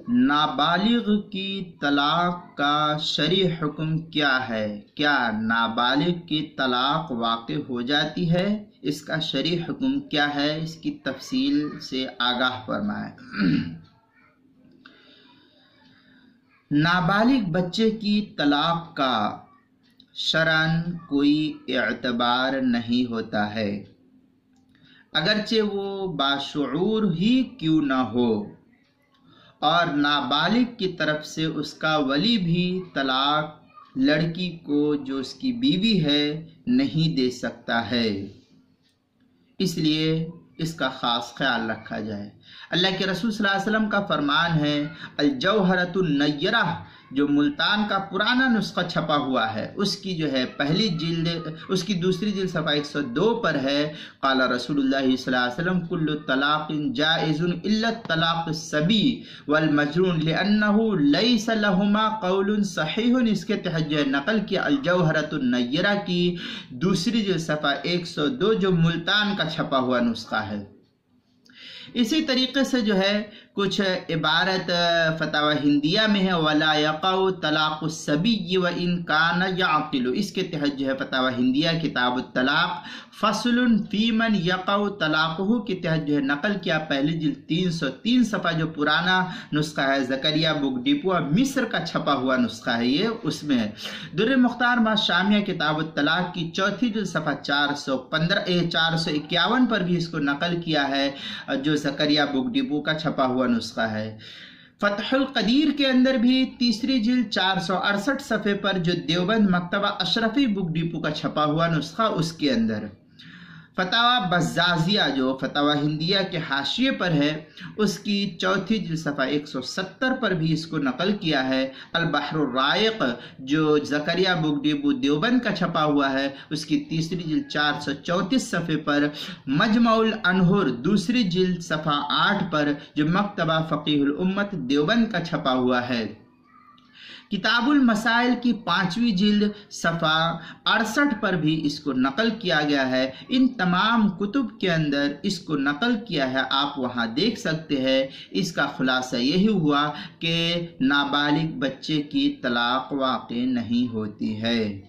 نابالغ کی طلاق کا شرعی حکم کیا ہے؟ کیا نابالغ کی طلاق واقع ہو جاتی ہے؟ اس کا شرعی حکم کیا ہے؟ اس کی تفصیل سے آگاہ فرمائیں۔ نابالغ بچے کی طلاق کا شرعاً کوئی اعتبار نہیں ہوتا ہے، اگرچہ وہ باشعور ہی کیوں نہ ہو، اور نابالغ کی طرف سے اس کا ولی بھی طلاق لڑکی کو جو اس کی بیوی ہے نہیں دے سکتا ہے، اس لیے اس کا خاص خیال رکھا جائے۔ اللہ کے رسول صلی اللہ علیہ وسلم کا فرمان ہے، الجوہرۃ النیرہ، جو ملتان کا پرانا نسخہ چھپا ہوا ہے، اس کی جو ہے پہلی جلد، اس کی دوسری جلد صفحہ 102 پر ہے، قال رسول اللہ صلی اللہ علیہ وسلم کل طلاق جائز الا الطلاق الصبی والمجنون لانہ لیس لہما قول صحیح۔ اس کے تحت جو ہے نقل کیا الجوہرۃ النیرہ کی دوسری جلد صفحہ 102 جو ملتان کا چھپا ہوا نسخہ ہے۔ اسی طریقے سے جو ہے کچھ عبارت فتاوی ہندیہ میں ہے، ولا یقع طلاق الصبی وان کان یعقل، اس کے تحت جو ہے فتاوی ہندیہ کتاب الطلاق فصل فی من یقع طلاقہ کے تحت جو ہے نقل کیا پہلی جلد 303 صفحہ جو پرانا نسخہ ہے، زکریا بک ڈپو مصر کا چھپا ہوا نسخہ ہے، یہ اس میں ہے۔ در مختار با شامیہ کتاب الطلاق کی چوتھی جلد صفحہ 451 پر بھی اس کو نقل کیا ہے، جو زکریا بک ڈپو کا چھپا ہوا نسخہ ہے۔ فتح القدیر کے اندر بھی تیسری جلد 468 صفحے پر جو دیوبند مکتبہ اشرفی بک ڈپو کا چھپا ہوا نسخہ، اس کے اندر فتاوی بزازیہ جو فتاوی ہندیہ کے حاشیے پر ہے، اس کی چوتھی جلد صفحہ 170 پر بھی اس کو نقل کیا ہے۔ البحر الرائق جو زکریا بک ڈپو دیوبند کا چھپا ہوا ہے، اس کی تیسری جلد 434 صفحے پر۔ مجمع الانہر دوسری جلد صفحہ 8 پر جو مکتبہ فقیہ الامت دیوبند کا چھپا ہوا ہے۔ کتاب المسائل کی 5ویں جلد صفحہ 68 پر بھی اس کو نقل کیا گیا ہے۔ ان تمام کتب کے اندر اس کو نقل کیا ہے، آپ وہاں دیکھ سکتے ہیں۔ اس کا خلاصہ یہی ہوا کہ نابالغ بچے کی طلاق واقع نہیں ہوتی ہے۔